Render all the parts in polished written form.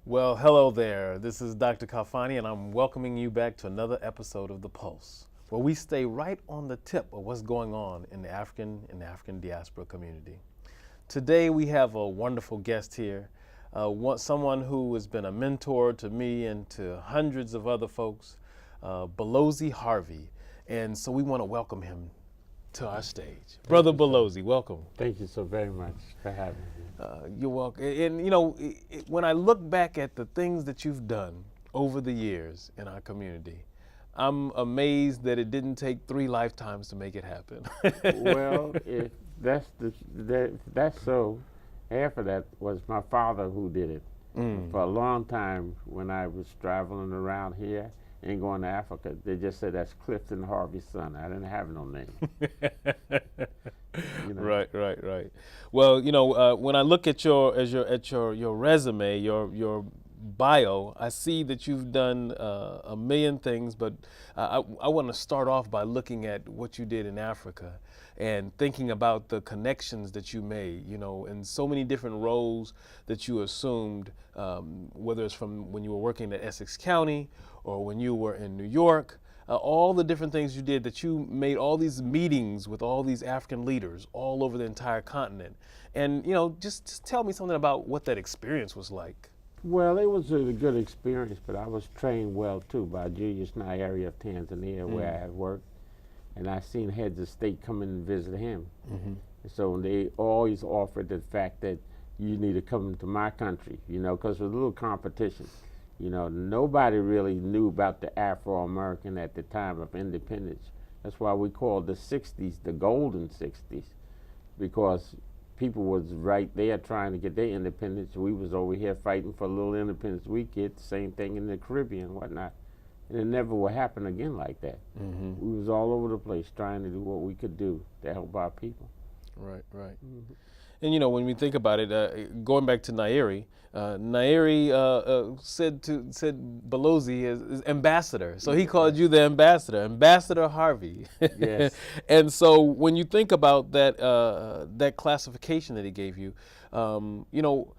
Well, hello there. This is Dr. Khalfani, and I'm welcoming you back to another episode of The Pulse, where we stay right on the tip of what's going on in the African diaspora community. Today, we have a wonderful guest here, someone who has been a mentor to me and to hundreds of other folks, Balozi Harvey. And so we want to welcome him to our stage. Brother Balozi, welcome. Thank you so very much for having me. You're welcome. And you know, when I look back at the things that you've done over the years in our community, I'm amazed that it didn't take 3 lifetimes to make it happen. Well, that's so. Half of that was my father who did it. For a long time, when I was traveling around here and going to Africa, they just said that's Clifton Harvey's son. I didn't have no name. You know? Right. Well, you know, when I look at your resume, your bio, I see that you've done a million things, but I want to start off by looking at what you did in Africa and thinking about the connections that you made, you know, and so many different roles that you assumed, whether it's from when you were working at Essex County or when you were in New York. All the different things you did, that you made all these meetings with all these African leaders all over the entire continent. And, you know, just tell me something about what that experience was like. Well, it was a good experience, but I was trained well, too, by Julius Nyerere of Tanzania, where I had worked. And I seen heads of state come in and visit him. So they always offered the fact that you need to come to my country, you know, because there was a little competition. You know, nobody really knew about the Afro-American at the time of independence. That's why we called the 60s the golden 60s, because people was right there trying to get their independence. We was over here fighting for a little independence we get, the same thing in the Caribbean and whatnot. And it never will happen again like that. We was all over the place trying to do what we could do to help our people. Right. And you know, when we think about it, going back to Nyerere, Nyerere said Balozi as ambassador. So he called you the Ambassador Harvey. Yes. And so when you think about that classification that he gave you, you know,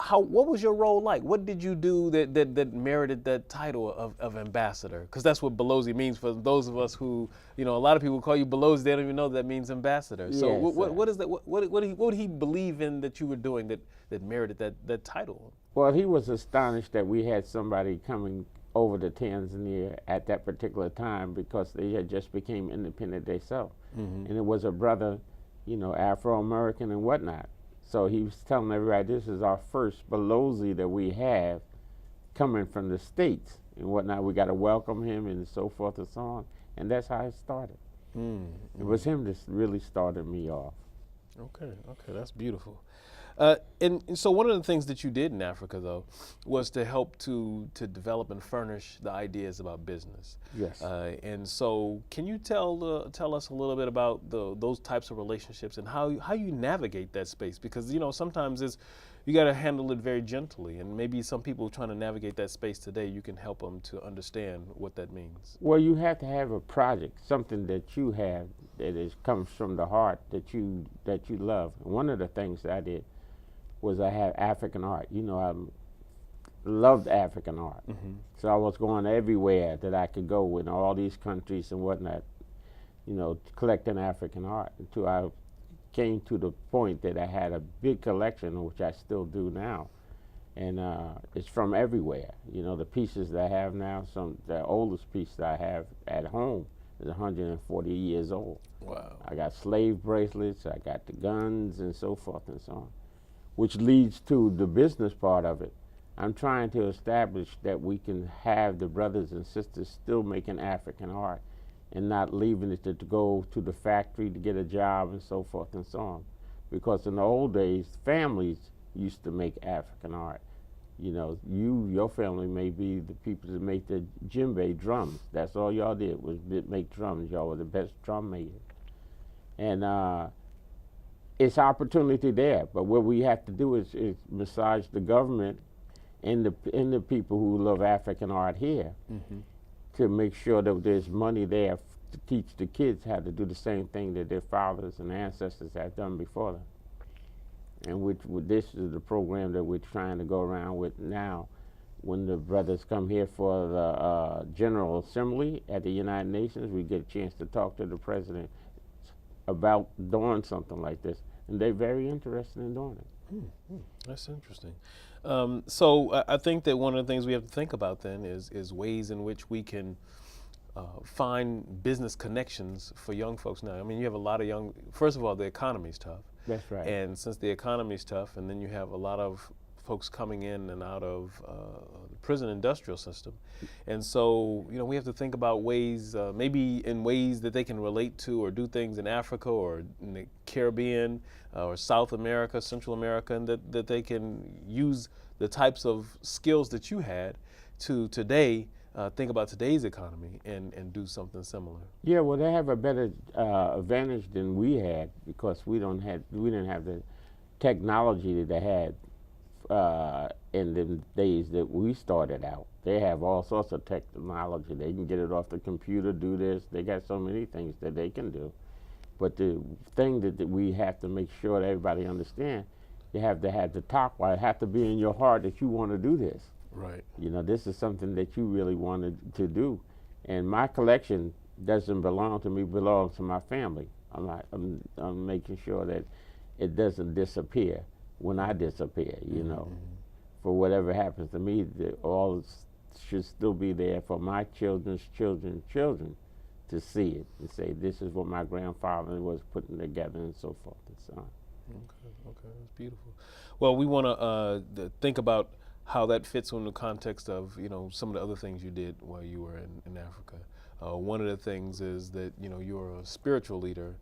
what was your role like? What did you do that merited that title of ambassador? Because that's what Balozi means for those of us who, you know, a lot of people call you Balozi, they don't even know that means ambassador. So Yes, what is that? What would he believe in that you were doing that merited that title? Well, he was astonished that we had somebody coming over to Tanzania at that particular time, because they had just became independent themselves. And it was a brother, you know, Afro-American and whatnot. So he was telling everybody, this is our first Balozi that we have coming from the States and whatnot. We got to welcome him and so forth and so on. And that's how it started. It was him that really started me off. Okay, that's beautiful. And so one of the things that you did in Africa, though, was to help to develop and furnish the ideas about business. Yes. And so can you tell us a little bit about those types of relationships and how you navigate that space? Because, you know, sometimes you got to handle it very gently, and maybe some people trying to navigate that space today, you can help them to understand what that means. Well, you have to have a project, something that you have that comes from the heart that you love. And one of the things that I did was I had African art. You know, I loved African art. So I was going everywhere that I could go in all these countries and whatnot, you know, collecting African art, until I came to the point that I had a big collection, which I still do now. And it's from everywhere. You know, the pieces that I have now, the oldest piece that I have at home is 140 years old. Wow. I got slave bracelets, I got the guns and so forth and so on, which leads to the business part of it. I'm trying to establish that we can have the brothers and sisters still making African art and not leaving it to go to the factory to get a job and so forth and so on. Because in the old days, families used to make African art. You know, your family may be the people that make the djembe drums. That's all y'all did, was make drums. Y'all were the best drum makers. And it's opportunity there, but what we have to do is massage the government and the people who love African art here to make sure that there's money there to teach the kids how to do the same thing that their fathers and ancestors have done before them. And this is the program that we're trying to go around with now, When the brothers come here for the General Assembly at the United Nations, we get a chance to talk to the president about doing something like this, and they're very interested in doing it. That's interesting. So I think that one of the things we have to think about then is ways in which we can find business connections for young folks now. I mean, you have a lot of young, first of all, the economy's tough. That's right. And since the economy's tough, and then you have a lot of folks coming in and out of the prison industrial system. And so, you know, we have to think about ways, maybe in ways that they can relate to or do things in Africa or in the Caribbean or South America, Central America, and that they can use the types of skills that you had to today think about today's economy and do something similar. Yeah, well, they have a better advantage than we had because we didn't have the technology that they had in the days that we started out. They have all sorts of technology. They can get it off the computer, do this. They got so many things that they can do. But the thing that we have to make sure that everybody understands, you have to have the taqwa. It has to be in your heart that you want to do this. Right. You know, this is something that you really wanted to do. And my collection doesn't belong to me, belongs to my family. I'm making sure that it doesn't disappear when I disappear, you know. For whatever happens to me, all should still be there for my children's children's children to see it and say, this is what my grandfather was putting together and so forth and so on. Okay, that's beautiful. Well, we want to think about how that fits in the context of, you know, some of the other things you did while you were in Africa. One of the things is that, you know, you're a spiritual leader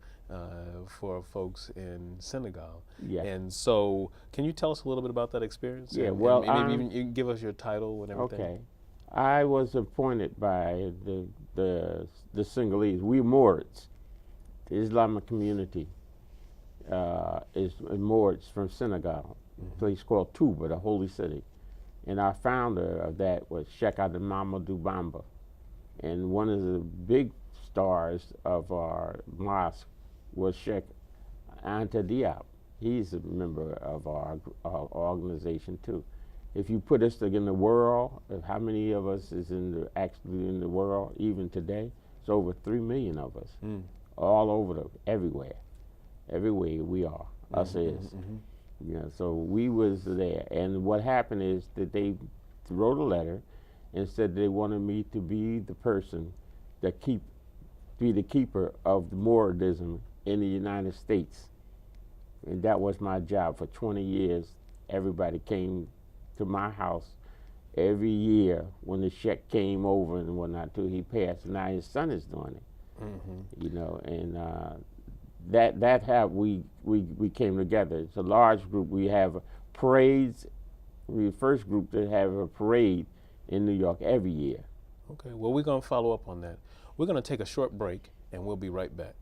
for folks in Senegal. Yeah. And so, can you tell us a little bit about that experience? Yeah, and maybe even you can give us your title and everything. Okay. I was appointed by the Senegalese. We Moorids, the Islamic community, is Moorids from Senegal, a place called Touba, the holy city. And our founder of that was Sheikh Mamadou Bamba. And one of the big stars of our mosque was Sheikh Anta Diop. He's a member of our organization too. If you put us in the world, how many of us is actually in the world even today? It's over 3 million of us, all over everywhere we are. Us is. You know, so we was there, and what happened is that they wrote a letter and said they wanted me to be the person that be the keeper of the Mouridism in the United States, and that was my job for 20 years. Everybody came to my house every year when the Sheikh came over and whatnot till he passed. Now his son is doing it, you know, and that's how we came together. It's a large group. We have parades. We're the first group to have a parade in New York every year. Okay, well, we're going to follow up on that. We're going to take a short break, and we'll be right back.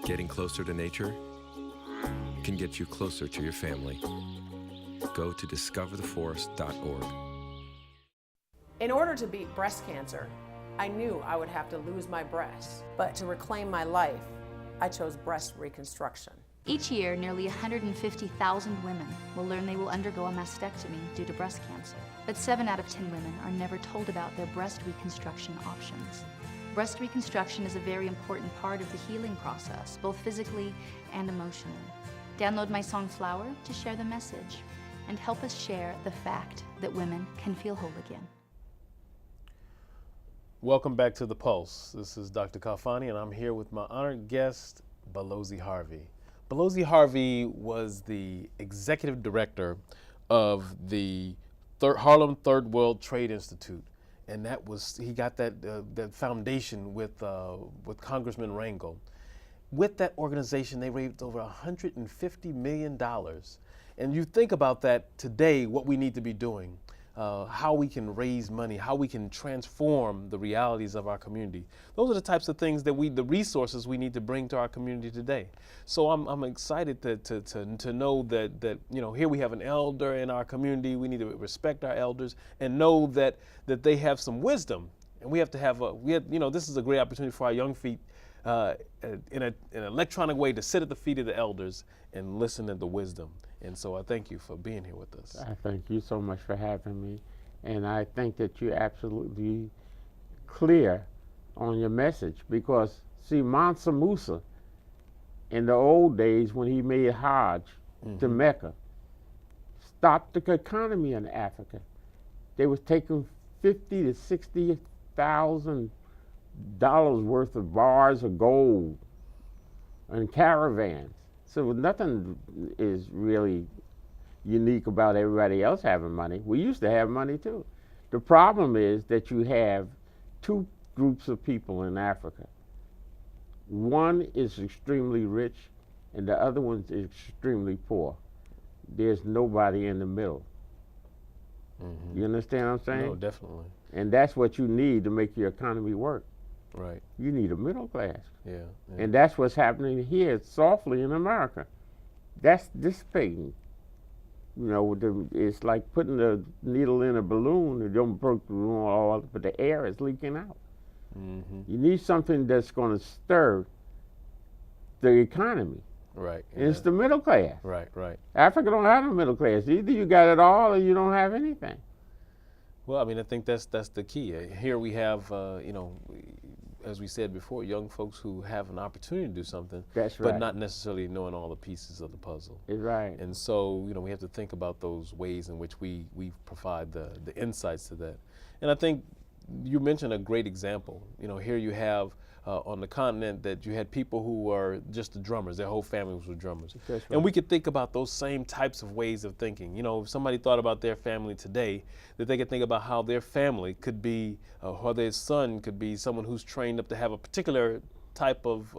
Getting closer to nature can get you closer to your family. Go to discovertheforest.org. In order to beat breast cancer, I knew I would have to lose my breasts. But to reclaim my life, I chose breast reconstruction. Each year, nearly 150,000 women will learn they will undergo a mastectomy due to breast cancer. But 7 out of 10 women are never told about their breast reconstruction options. Breast reconstruction is a very important part of the healing process, both physically and emotionally. Download my song Flower to share the message and help us share the fact that women can feel whole again. Welcome back to The Pulse. This is Dr. Khalfani, and I'm here with my honored guest, Balozi Harvey. Balozi Harvey was the executive director of the Harlem Third World Trade Institute. And he got that foundation with Congressman Rangel. With that organization, they raised over $150 million. And you think about that today, what we need to be doing. how we can raise money, how we can transform the realities of our community. Those are the types of things that the resources we need to bring to our community today. So I'm excited to know that here we have an elder in our community. We need to respect our elders and know that they have some wisdom. And we have to have this is a great opportunity for our young feet in an electronic way to sit at the feet of the elders and listen to the wisdom. And so I thank you for being here with us. I thank you so much for having me. And I think that you're absolutely clear on your message because, see, Mansa Musa, in the old days when he made Hajj to Mecca, stopped the economy in Africa. They was taking $50,000 to $60,000 worth of bars of gold and caravans. So nothing is really unique about everybody else having money. We used to have money too. The problem is that you have two groups of people in Africa. One is extremely rich and the other one is extremely poor. There's nobody in the middle. You understand what I'm saying? No, definitely. And that's what you need to make your economy work. Right. You need a middle class. Yeah. And that's what's happening here softly in America. That's dissipating. It's like putting a needle in a balloon. It don't break the balloon all, but the air is leaking out. You need something that's going to stir the economy. Right. And it's the middle class. Right. Africa don't have a middle class. Either you got it all or you don't have anything. Well, I mean, I think that's the key. Here we have, as we said before, young folks who have an opportunity to do something, That's right. but not necessarily knowing all the pieces of the puzzle. It's right. And so, we have to think about those ways in which we provide the insights to that. And I think you mentioned a great example. Here you have on the continent that you had people who are just the drummers. Their whole families were drummers. That's right. And we could think about those same types of ways of thinking. If somebody thought about their family today, that they could think about how their family could be, or their son could be someone who's trained up to have a particular type of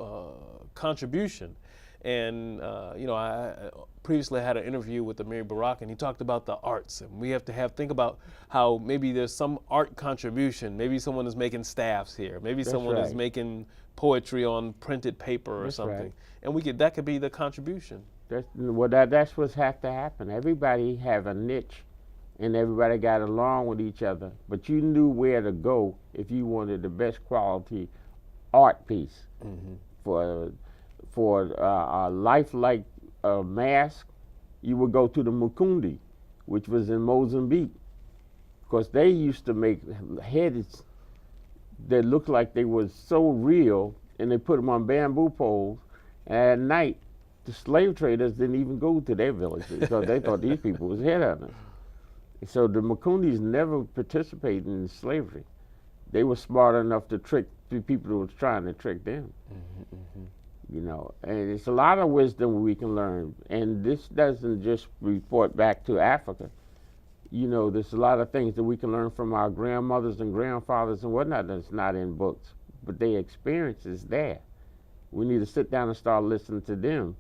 contribution. And, I previously had an interview with Amiri Barak, and he talked about the arts. And we have to think about how maybe there's some art contribution. Maybe someone is making staffs here. Maybe someone is making poetry on printed paper or something. And that could be the contribution. That's what's have to happen. Everybody have a niche, and everybody got along with each other. But you knew where to go if you wanted the best quality art piece for a lifelike mask. You would go to the Mukundi, which was in Mozambique, because they used to make heads that looked like they were so real, and they put them on bamboo poles. And at night, the slave traders didn't even go to their villages because they thought these people was headhunters. So the Mukundis never participated in slavery. They were smart enough to trick the people who was trying to trick them. And it's a lot of wisdom we can learn. And this doesn't just report back to Africa. There's a lot of things that we can learn from our grandmothers and grandfathers and whatnot that's not in books, but their experience is there. We need to sit down and start listening to them,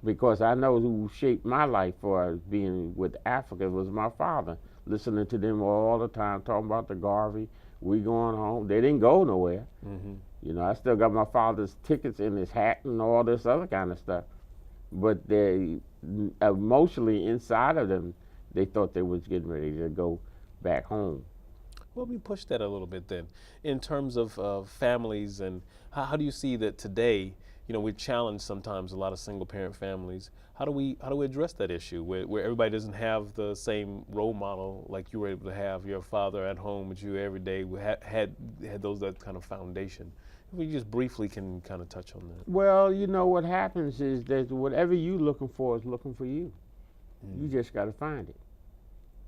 because I know who shaped my life for being with Africa was my father, listening to them all the time, talking about the Garvey, we going home. They didn't go nowhere. I still got my father's tickets in his hat and all this other kind of stuff. But they emotionally inside of them, they thought they was getting ready to go back home. Well, we push that a little bit then. In terms of families, and how do you see that today, we challenge sometimes a lot of single parent families. How do we address that issue where everybody doesn't have the same role model like you were able to have your father at home with you every day, had that kind of foundation? We just briefly can kind of touch on that. Well, what happens is that whatever you're looking for is looking for you. You just got to find it.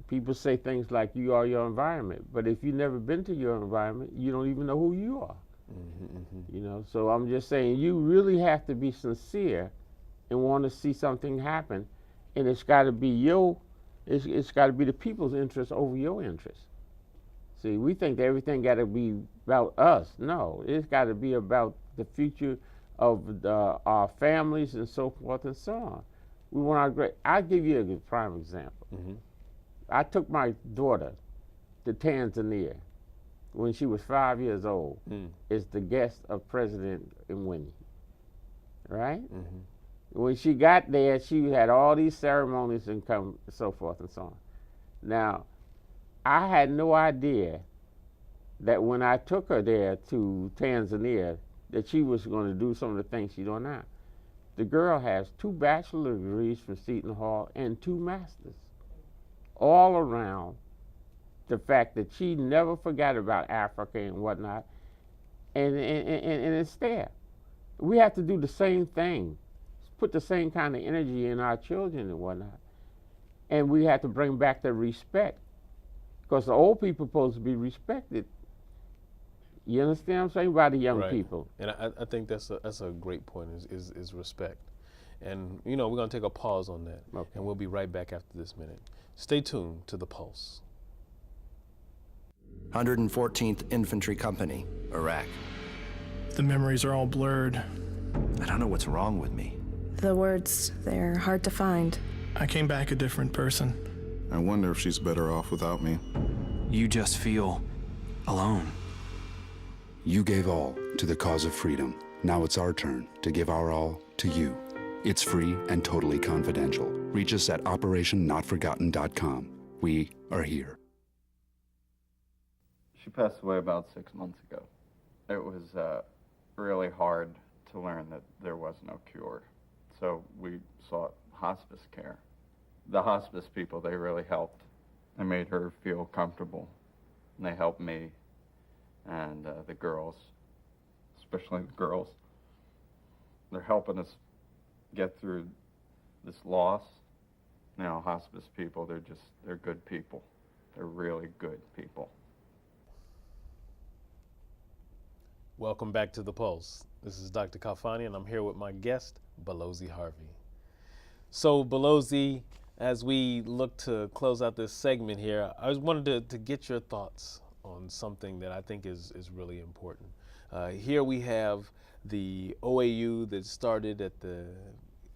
People say things like you are your environment, but if you've never been to your environment, you don't even know who you are. So I'm just saying you really have to be sincere and want to see something happen, and it's got to be it's got to be the people's interest over your interest. See, we think that everything got to be about us. No, it's got to be about the future of our families and so forth and so on. We want our I'll give you a prime example. I took my daughter to Tanzania when she was 5 years old as the guest of President Mwinyi, right? When she got there, she had all these ceremonies and so forth and so on. Now, I had no idea that when I took her there to Tanzania, that she was going to do some of the things she's doing now. The girl has 2 bachelor degrees from Seton Hall and 2 masters, all around the fact that she never forgot about Africa and whatnot, and it's there. We have to do the same thing, put the same kind of energy in our children and whatnot, and we have to bring back the respect, because the old people are supposed to be respected. You understand what I'm saying? By the young people. And I think that's a great point, is respect. And, you know, we're going to take a pause on that. Okay. And we'll be right back after this minute. Stay tuned to The Pulse. 114th Infantry Company, Iraq. The memories are all blurred. I don't know what's wrong with me. The words, they're hard to find. I came back a different person. I wonder if she's better off without me. You just feel alone. You gave all to the cause of freedom. Now it's our turn to give our all to you. It's free and totally confidential. Reach us at operationnotforgotten.com. We are here. She passed away about 6 months ago. It was really hard to learn that there was no cure. So we sought hospice care. The hospice people, they really helped. They made her feel comfortable. And they helped me and the girls, especially the girls. They're helping us get through this loss. Now, hospice people, they're good people. They're really good people. Welcome back to The Pulse. This is Dr. Khalfani, and I'm here with my guest, Balozi Harvey. So, Balozi, as we look to close out this segment here, I just wanted to get your thoughts on something that I think is really important. Here we have the OAU that started at the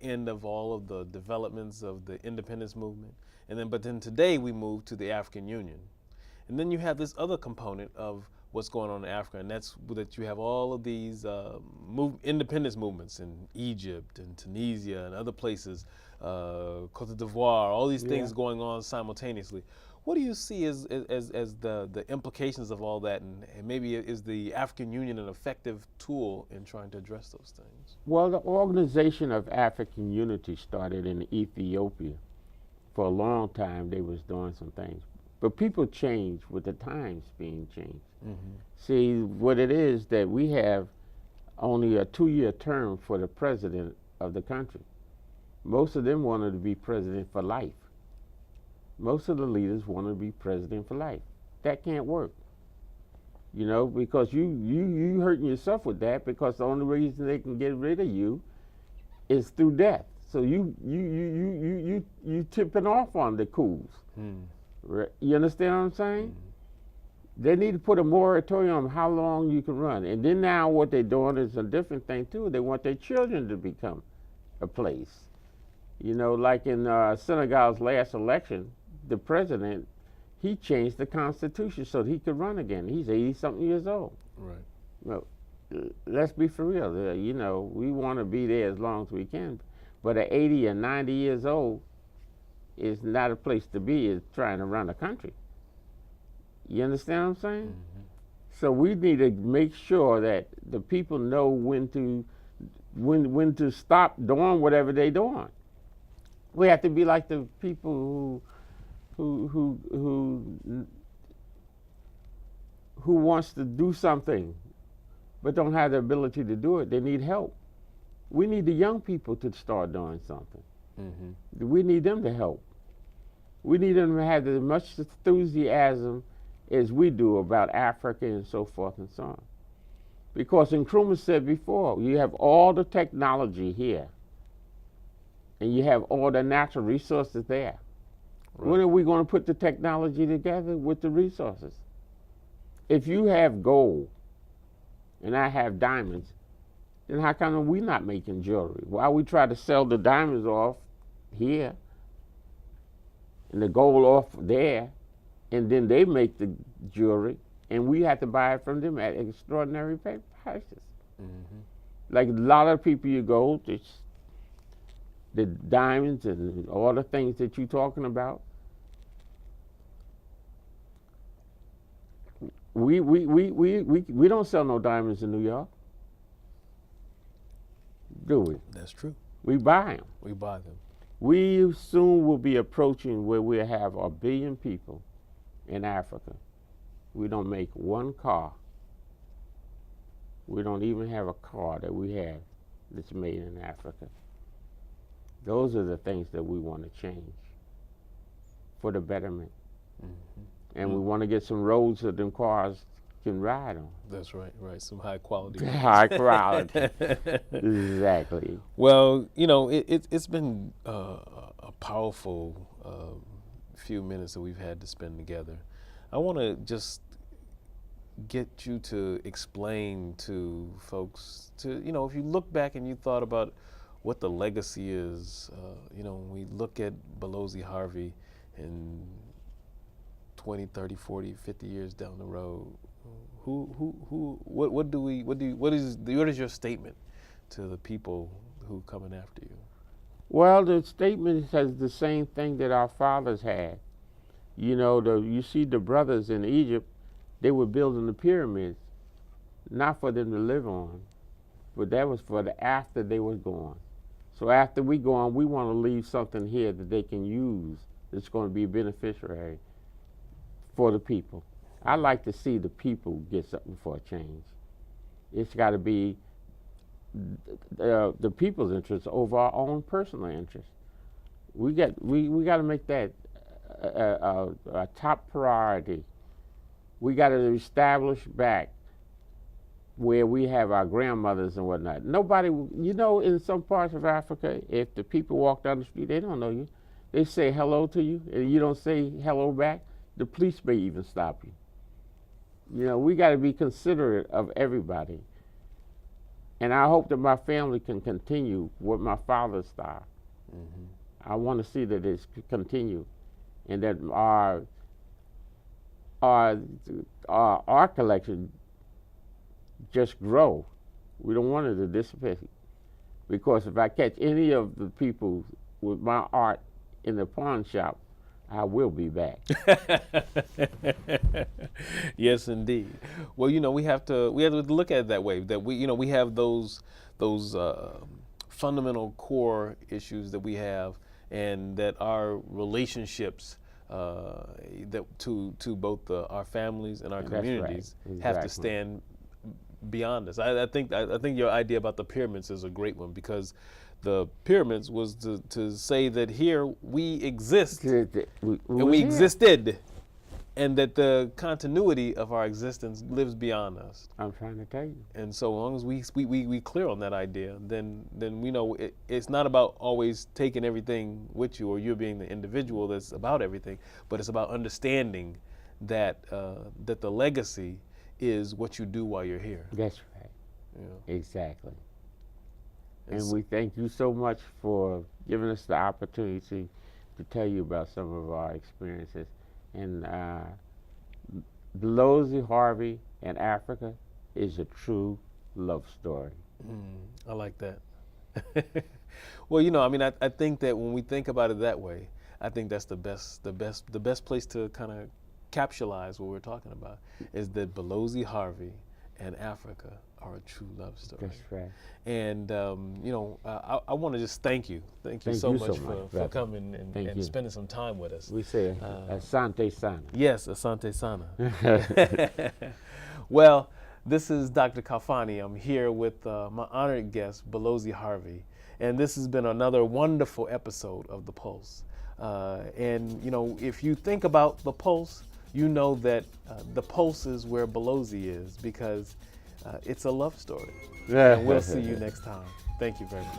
end of all of the developments of the independence movement, but then today we move to the African Union. And then you have this other component of what's going on in Africa, and that's that you have all of these independence movements in Egypt and Tunisia and other places, Cote d'Ivoire, all these things going on simultaneously. What do you see as the implications of all that, and maybe is the African Union an effective tool in trying to address those things? Well, the Organization of African Unity started in Ethiopia. For a long time, they was doing some things. But people change with the times being changed. See, what it is that we have only a 2-year term for the president of the country. Most of them wanted to be president for life. Most of the leaders want to be president for life. That can't work, you know, because you hurting yourself with that, because the only reason they can get rid of you is through death. So you tipping off on the coups. You understand what I'm saying? They need to put a moratorium on how long you can run. And then now what they're doing is a different thing too. They want their children to become a place. You know, like in Senegal's last election, the president, he changed the constitution so that he could run again. He's 80-something years old. Right. Well, let's be for real. You know, we want to be there as long as we can. But at 80 and 90 years old is not a place to be, is trying to run a country. You understand what I'm saying? So we need to make sure that the people know when to stop doing whatever they're doing. We have to be like the people who wants to do something but don't have the ability to do it. They need help. We need the young people to start doing something. We need them to help. We need them to have as much enthusiasm as we do about Africa and so forth and so on. Because Nkrumah said before, you have all the technology here, and you have all the natural resources there. Right. When are we going to put the technology together with the resources? If you have gold and I have diamonds, then how come are we not making jewelry? Why we try to sell the diamonds off here and the gold off there, and then they make the jewelry, and we have to buy it from them at extraordinary prices. Like a lot of people you go, the diamonds and all the things that you're talking about, we don't sell no diamonds in New York, do we? That's true. We buy them. We buy them. We soon will be approaching where we'll have 1 billion people in Africa. We don't make one car. We don't even have a car that we have that's made in Africa. Those are the things that we want to change for the betterment. And we want to get some roads that them cars can ride on. That's right, right. Some high quality. High quality. Exactly. Well, you know, it's been a powerful few minutes that we've had to spend together. I want to just get you to explain to folks, you know, if you look back and you thought about what the legacy is, you know, when we look at Balozi Harvey in 20, 30, 40, 50 years down the road, what is your statement to the people who coming after you? Well, the statement has the same thing that our fathers had. You know, you see the brothers in Egypt, they were building the pyramids, not for them to live on, but that was for after they were gone. So after we go on, we want to leave something here that they can use that's going to be beneficiary for the people. I like to see the people get something for a change. It's got to be the people's interest over our own personal interest. We got to make that a top priority. We got to establish back where we have our grandmothers and whatnot. Nobody, you know, in some parts of Africa, if the people walk down the street, they don't know you. They say hello to you, and you don't say hello back, the police may even stop you. You know, we got to be considerate of everybody. And I hope that my family can continue with my father's style. I want to see that it's continue, and that our collection just grow. We don't want it to dissipate, because if I catch any of the people with my art in the pawn shop, I will be back. Yes, indeed. Well, you know, we have to look at it that way. That we have those fundamental core issues that we have, and that our relationships that to both our families and our communities have to stand beyond us. I think your idea about the pyramids is a great one, because the pyramids was to say that here we exist and we existed, and that the continuity of our existence lives beyond us. I'm trying to tell you. And so long as we clear on that idea, then we know it's not about always taking everything with you, or you being the individual that's about everything, but it's about understanding that that the legacy is what you do while you're here. That's right. Yeah. Exactly. And we thank you so much for giving us the opportunity to tell you about some of our experiences. And Balozi Harvey and Africa is a true love story. I like that. Well, you know, I mean, I think that when we think about it that way, I think that's the best place to kind of capsulize what we're talking about, is that Balozi Harvey and Africa are a true love story. That's right. And you know, I want to just thank you so much for coming and spending some time with us. We say Asante Sana. Yes, Asante Sana. Well, this is Dr. Khalfani. I'm here with my honored guest, Balozi Harvey, and this has been another wonderful episode of The Pulse. And you know, if you think about The Pulse, you know that the Pulse is where Balozi is, because it's a love story. And we'll see you next time. Thank you very much.